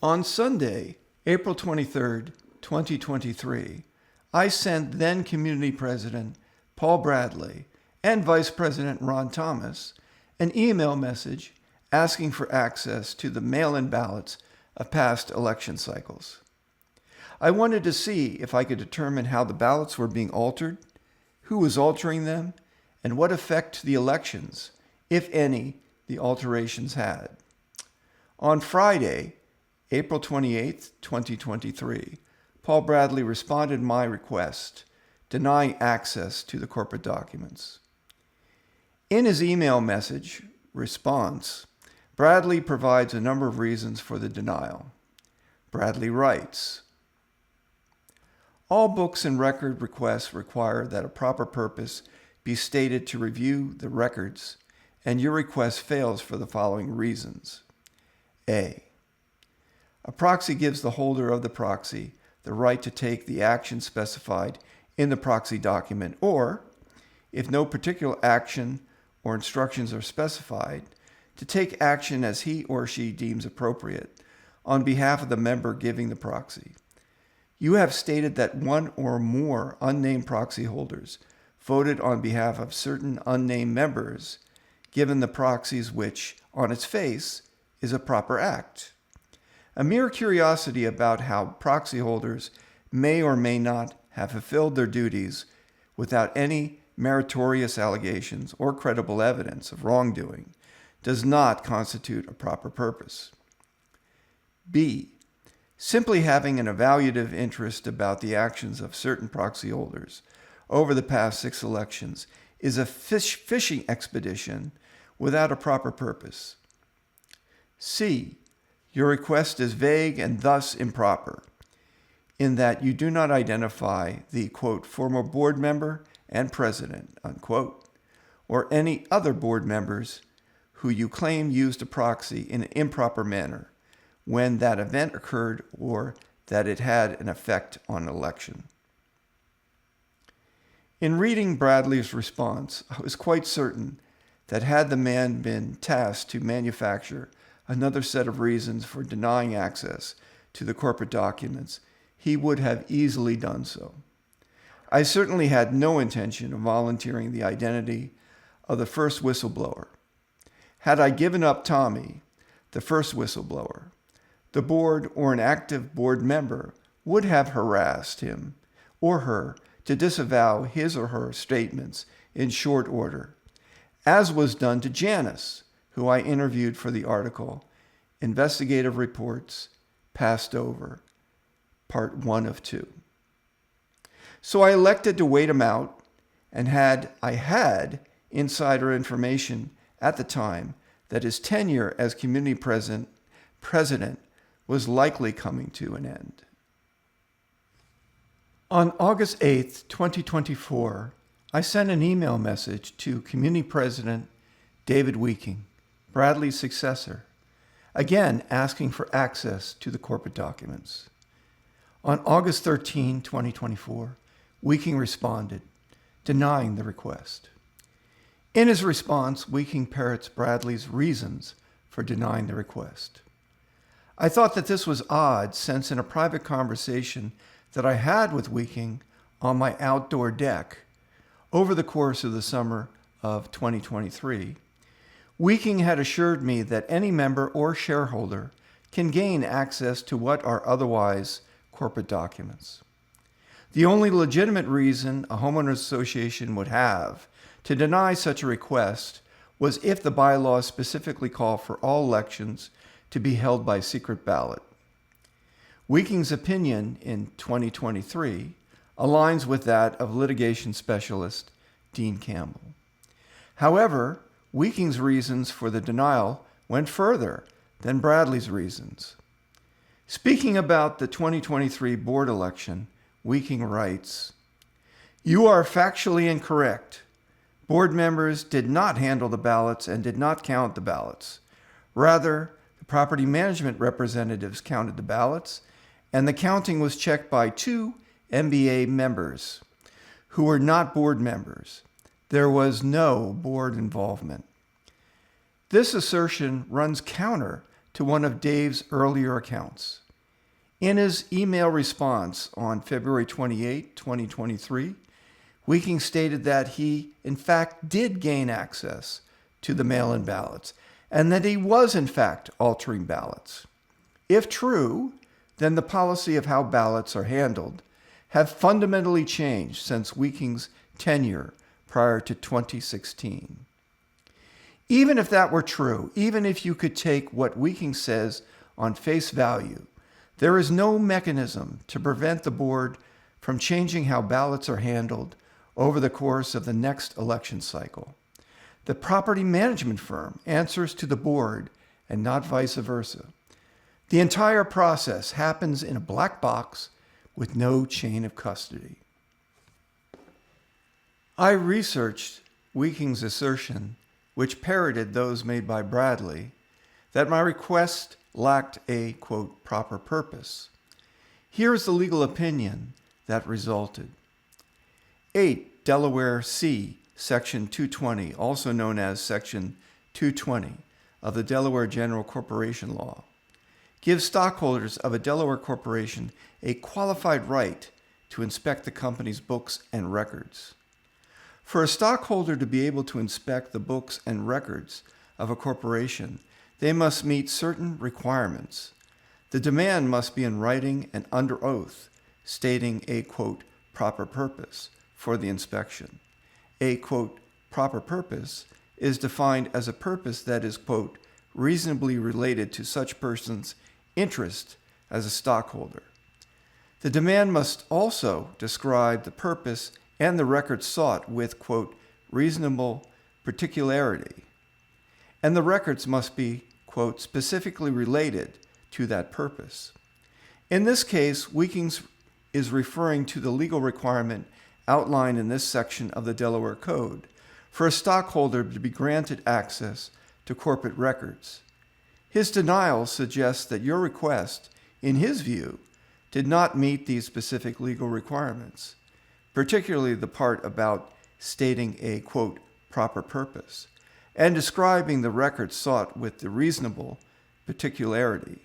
On Sunday, April 23, 2023, I sent then Community President Paul Bradley and Vice President Ron Thomas an email message asking for access to the mail-in ballots of past election cycles. I wanted to see if I could determine how the ballots were being altered, who was altering them, and what effect to the elections, if any, the alterations had. On Friday, April 28, 2023, Paul Bradley responded to my request, denying access to the corporate documents. In his email message response, Bradley provides a number of reasons for the denial. Bradley writes, "All books and record requests require that a proper purpose be stated to review the records, and your request fails for the following reasons. A proxy gives the holder of the proxy the right to take the action specified in the proxy document, or, if no particular action or instructions are specified, to take action as he or she deems appropriate on behalf of the member giving the proxy. You have stated that one or more unnamed proxy holders voted on behalf of certain unnamed members, given the proxies which, on its face, is a proper act. A mere curiosity about how proxy holders may or may not have fulfilled their duties without any meritorious allegations or credible evidence of wrongdoing does not constitute a proper purpose. B, simply having an evaluative interest about the actions of certain proxy holders over the past 6 elections is a fishing expedition without a proper purpose. C, your request is vague and thus improper, in that you do not identify the, quote, former board member and president, unquote, or any other board members who you claim used a proxy in an improper manner when that event occurred or that it had an effect on an election. In reading Bradley's response, I was quite certain that had the man been tasked to manufacture another set of reasons for denying access to the corporate documents, he would have easily done so. I certainly had no intention of volunteering the identity of the first whistleblower. Had I given up Tommy, the first whistleblower, the board or an active board member would have harassed him or her to disavow his or her statements in short order, as was done to Janice, who I interviewed for the article, Investigative Reports Passed Over, Part 1 of 2. So I elected to wait him out, and I had insider information at the time that his tenure as community president was likely coming to an end. On August 8, 2024, I sent an email message to Community President David Weeking, Bradley's successor, again asking for access to the corporate documents. On August 13, 2024, Weeking responded, denying the request. In his response, Weeking parrots Bradley's reasons for denying the request. I thought that this was odd, since in a private conversation that I had with Weeking on my outdoor deck over the course of the summer of 2023, Weeking had assured me that any member or shareholder can gain access to what are otherwise corporate documents. The only legitimate reason a homeowners association would have to deny such a request was if the bylaws specifically call for all elections to be held by secret ballot. Weeking's opinion in 2023 aligns with that of litigation specialist Dean Campbell. However, Weeking's reasons for the denial went further than Bradley's reasons. Speaking about the 2023 board election, Weeking writes, "You are factually incorrect. Board members did not handle the ballots and did not count the ballots. Rather, the property management representatives counted the ballots, and the counting was checked by 2 MBA members who were not board members. There was no board involvement." This assertion runs counter to one of Dave's earlier accounts. In his email response on February 28, 2023, Weeking stated that he, in fact, did gain access to the mail-in ballots and that he was, in fact, altering ballots. If true, then the policy of how ballots are handled have fundamentally changed since Weeking's tenure prior to 2016. Even if that were true, even if you could take what Weeking says on face value, there is no mechanism to prevent the board from changing how ballots are handled over the course of the next election cycle. The property management firm answers to the board and not vice versa. The entire process happens in a black box with no chain of custody. I researched Weeking's assertion, which parroted those made by Bradley, that my request lacked a, quote, proper purpose. Here is the legal opinion that resulted. 8 Delaware C, Section 220, also known as Section 220 of the Delaware General Corporation Law, gives stockholders of a Delaware corporation a qualified right to inspect the company's books and records. For a stockholder to be able to inspect the books and records of a corporation, they must meet certain requirements. The demand must be in writing and under oath, stating a, quote, proper purpose for the inspection. A, quote, proper purpose is defined as a purpose that is, quote, reasonably related to such person's interest as a stockholder. The demand must also describe the purpose and the record sought with, quote, reasonable particularity. And the records must be, quote, specifically related to that purpose. In this case, Weeking's is referring to the legal requirement outlined in this section of the Delaware Code for a stockholder to be granted access to corporate records. His denial suggests that your request, in his view, did not meet these specific legal requirements, particularly the part about stating a, quote, proper purpose, and describing the records sought with the reasonable particularity.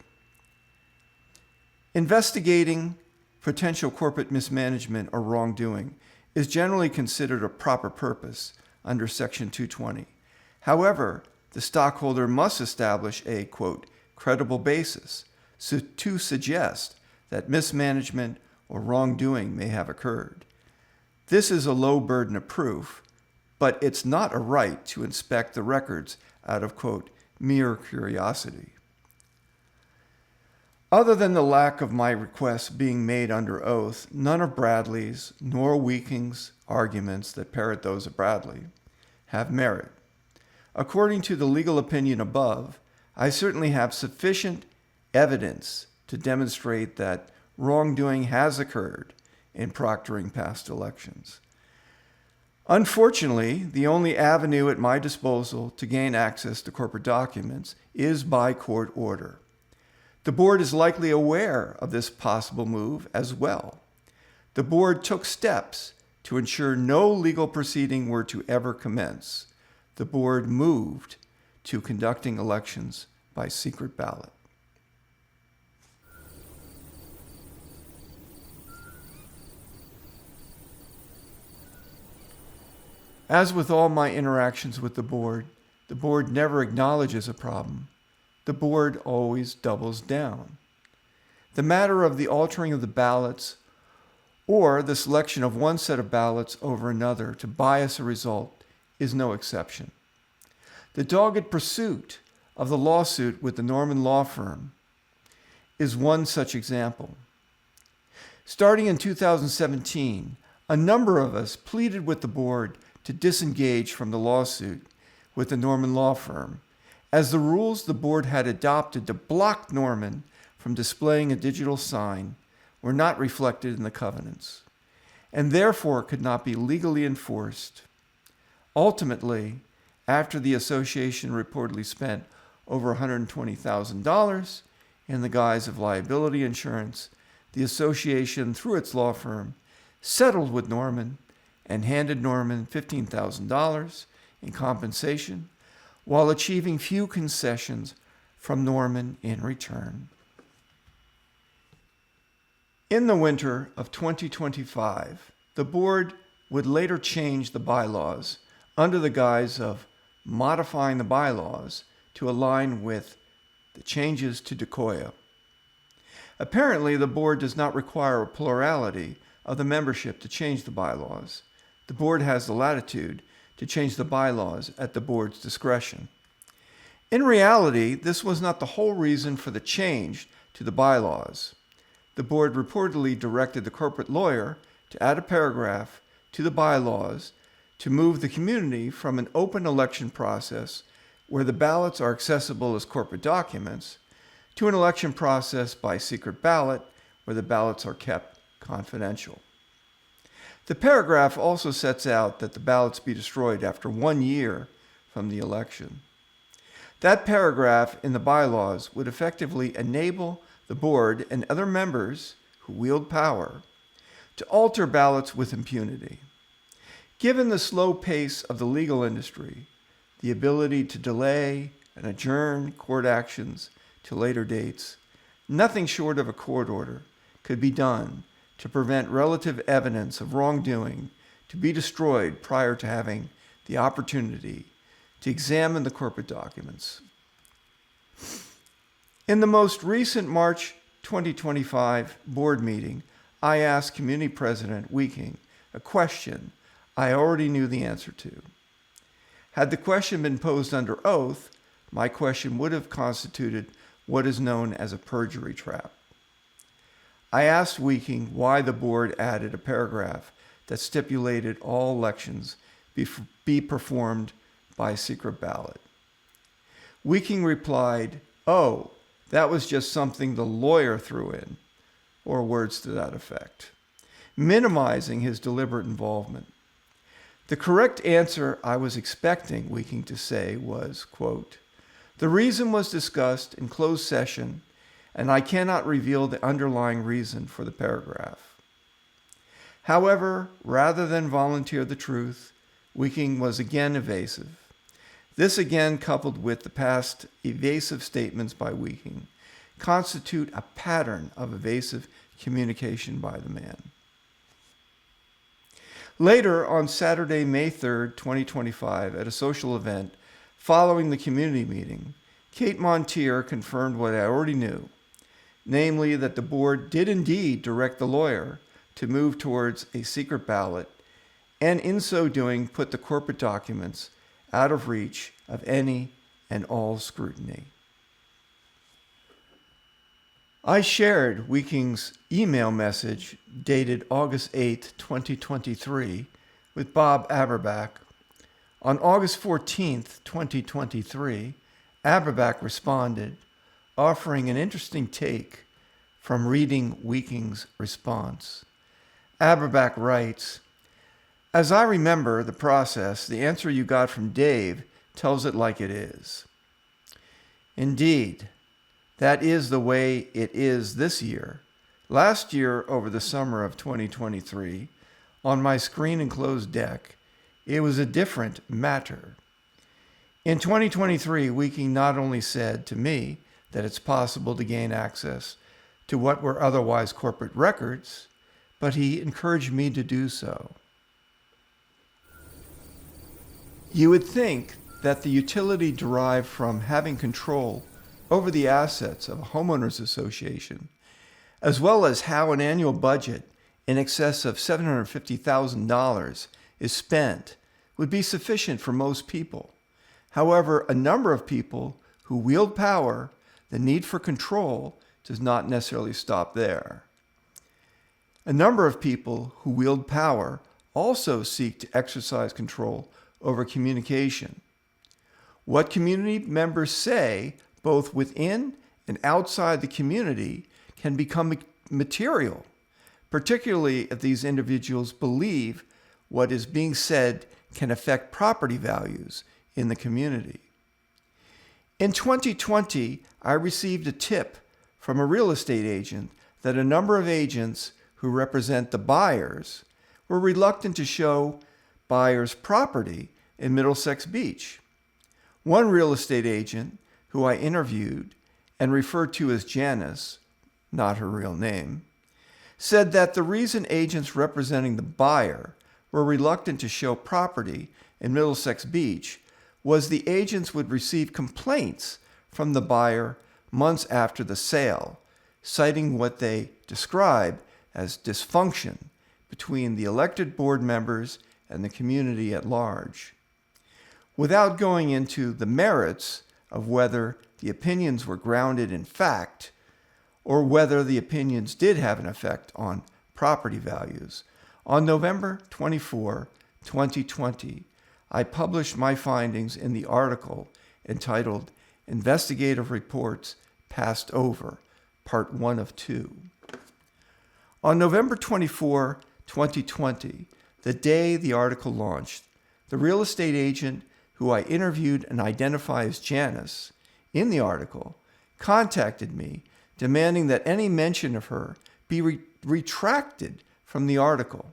Investigating potential corporate mismanagement or wrongdoing is generally considered a proper purpose under Section 220. However, the stockholder must establish a, quote, credible basis to suggest that mismanagement or wrongdoing may have occurred. This is a low burden of proof, but it's not a right to inspect the records out of, quote, mere curiosity. Other than the lack of my request being made under oath, none of Bradley's nor Weeking's arguments that parrot those of Bradley have merit. According to the legal opinion above, I certainly have sufficient evidence to demonstrate that wrongdoing has occurred in proctoring past elections. Unfortunately, the only avenue at my disposal to gain access to corporate documents is by court order. The board is likely aware of this possible move as well. The board took steps to ensure no legal proceeding were to ever commence. The board moved to conducting elections by secret ballot. As with all my interactions with the board never acknowledges a problem. The the board always doubles down. The matter of the altering of the ballots or the selection of one set of ballots over another to bias a result is no exception. The dogged pursuit of the lawsuit with the Norman law firm is one such example. Starting in 2017, a number of us pleaded with the board to disengage from the lawsuit with the Norman law firm, as the rules the board had adopted to block Norman from displaying a digital sign were not reflected in the covenants, and therefore could not be legally enforced. Ultimately, after the association reportedly spent over $120,000 in the guise of liability insurance, the association, through its law firm, settled with Norman and handed Norman $15,000 in compensation while achieving few concessions from Norman in return. In the winter of 2025, the board would later change the bylaws under the guise of modifying the bylaws to align with the changes to Decoya. Apparently, the board does not require a plurality of the membership to change the bylaws. The board has the latitude to change the bylaws at the board's discretion. In reality, this was not the whole reason for the change to the bylaws. The board reportedly directed the corporate lawyer to add a paragraph to the bylaws to move the community from an open election process where the ballots are accessible as corporate documents to an election process by secret ballot where the ballots are kept confidential. The paragraph also sets out that the ballots be destroyed after 1 year from the election. That paragraph in the bylaws would effectively enable the board and other members who wield power to alter ballots with impunity. Given the slow pace of the legal industry, the ability to delay and adjourn court actions to later dates, nothing short of a court order could be done to prevent relative evidence of wrongdoing to be destroyed prior to having the opportunity to examine the corporate documents. In the most recent March 2025 board meeting, I asked Community President Weeking a question I already knew the answer to. Had the question been posed under oath, my question would have constituted what is known as a perjury trap. I asked Weeking why the board added a paragraph that stipulated all elections be performed by secret ballot. Weeking replied, "Oh, that was just something the lawyer threw in," or words to that effect, minimizing his deliberate involvement. The correct answer I was expecting Weeking to say was, quote, "The reason was discussed in closed session, and I cannot reveal the underlying reason for the paragraph." However, rather than volunteer the truth, Weeking was again evasive. This again, coupled with the past evasive statements by Weeking, constitute a pattern of evasive communication by the man. Later, on Saturday, May 3rd, 2025, at a social event following the community meeting, Kate Montier confirmed what I already knew, namely that the board did indeed direct the lawyer to move towards a secret ballot, and in so doing put the corporate documents out of reach of any and all scrutiny. I shared Weeking's email message dated August 8, 2023 with Bob Aberbach. On August 14, 2023, Aberbach responded, offering an interesting take from reading Weeking's response. Aberbach writes, "As I remember the process, the answer you got from Dave tells it like it is. Indeed, that is the way it is this year. Last year, over the summer of 2023, on my screen-enclosed deck, it was a different matter. In 2023, Weeking not only said to me that it's possible to gain access to what were otherwise corporate records, but he encouraged me to do so. You would think that the utility derived from having control over the assets of a homeowners association, as well as how an annual budget in excess of $750,000 is spent, would be sufficient for most people. However, a number of people who wield power, the need for control does not necessarily stop there. A number of people who wield power also seek to exercise control over communication. What community members say, both within and outside the community, can become material, particularly if these individuals believe what is being said can affect property values in the community. In 2020, I received a tip from a real estate agent that a number of agents who represent the buyers were reluctant to show buyers property in Middlesex Beach. One real estate agent who I interviewed and referred to as Janice, not her real name, said that the reason agents representing the buyer were reluctant to show property in Middlesex Beach was the agents would receive complaints from the buyer months after the sale, citing what they describe as dysfunction between the elected board members and the community at large. Without going into the merits of whether the opinions were grounded in fact or whether the opinions did have an effect on property values, on November 24, 2020, I published my findings in the article entitled Investigative Reports Passed Over, Part 1 of 2. On November 24, 2020, the day the article launched, the real estate agent who I interviewed and identified as Janice in the article contacted me demanding that any mention of her be retracted from the article.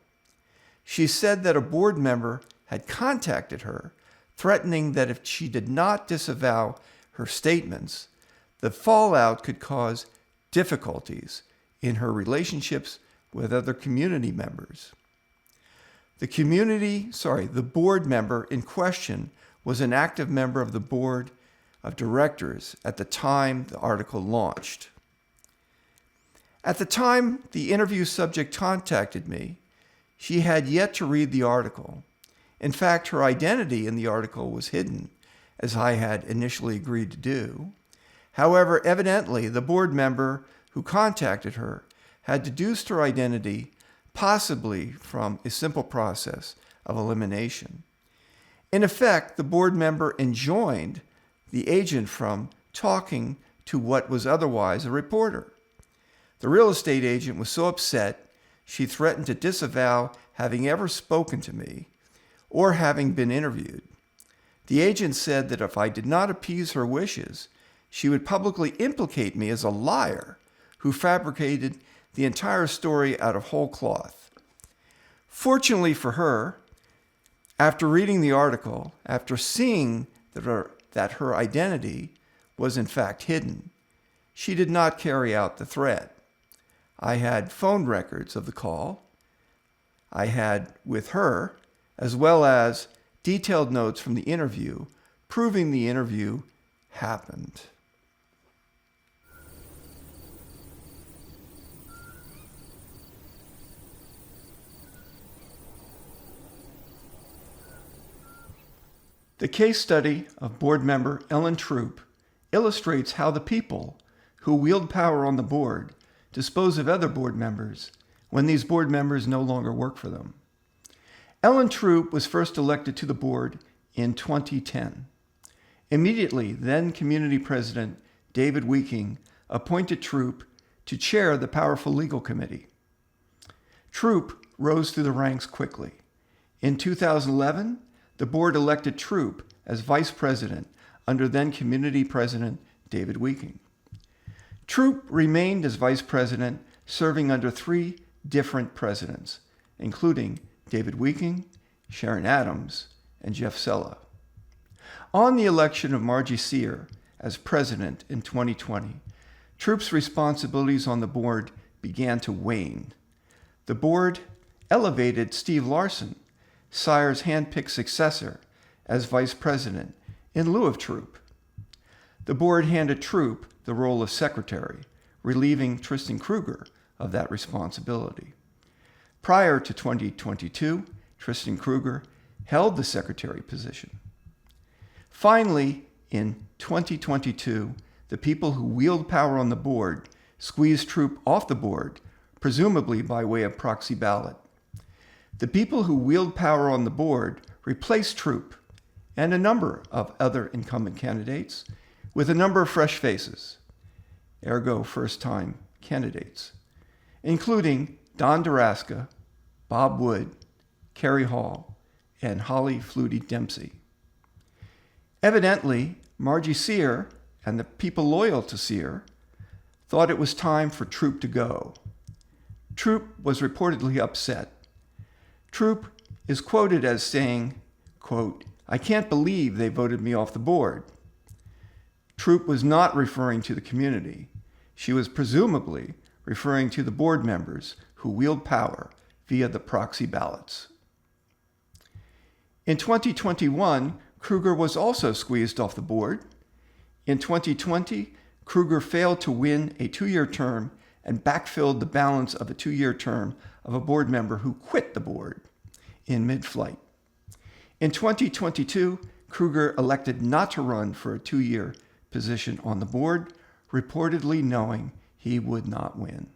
She said that a board member had contacted her, threatening that if she did not disavow her statements, the fallout could cause difficulties in her relationships with other community members. The board member in question was an active member of the board of directors at the time the article launched. At the time the interview subject contacted me, she had yet to read the article. In fact, her identity in the article was hidden, as I had initially agreed to do. However, evidently, the board member who contacted her had deduced her identity, possibly from a simple process of elimination. In effect, the board member enjoined the agent from talking to what was otherwise a reporter. The real estate agent was so upset, she threatened to disavow having ever spoken to me or having been interviewed. The agent said that if I did not appease her wishes, she would publicly implicate me as a liar who fabricated the entire story out of whole cloth. Fortunately for her, after reading the article, after seeing that her identity was in fact hidden, she did not carry out the threat. I had phone records of the call I had with her, as well as detailed notes from the interview, proving the interview happened. The case study of board member Ellen Troop illustrates how the people who wield power on the board dispose of other board members when these board members no longer work for them. Ellen Troop was first elected to the board in 2010. Immediately, then community president David Weeking appointed Troop to chair the powerful legal committee. Troop rose through the ranks quickly. In 2011, the board elected Troop as vice president under then community president David Weeking. Troop remained as vice president, serving under 3 different presidents, including David Weeking, Sharon Adams, and Jeff Sella. On the election of Margie Sear as president in 2020, Troop's responsibilities on the board began to wane. The board elevated Steve Larson, Sier's hand-picked successor, as vice president in lieu of Troop. the board handed Troop the role of secretary, relieving Tristan Kruger of that responsibility. Prior to 2022, Tristan Kruger held the secretary position. Finally, in 2022, the people who wield power on the board squeezed Troop off the board, presumably by way of proxy ballot. The people who wield power on the board replaced Troop and a number of other incumbent candidates with a number of fresh faces, ergo first-time candidates, including Don Daraska, Bob Wood, Kerry Hall, and Holly Flutie Dempsey. Evidently, Margie Sear and the people loyal to Sear thought it was time for Troop to go. Troop was reportedly upset. Troop is quoted as saying, quote, "I can't believe they voted me off the board." Troop was not referring to the community. She was presumably referring to the board members who wield power via the proxy ballots. In 2021, Kruger was also squeezed off the board. In 2020, Kruger failed to win a 2-year term and backfilled the balance of a 2-year term of a board member who quit the board in mid-flight. In 2022, Kruger elected not to run for a 2-year position on the board, reportedly knowing he would not win.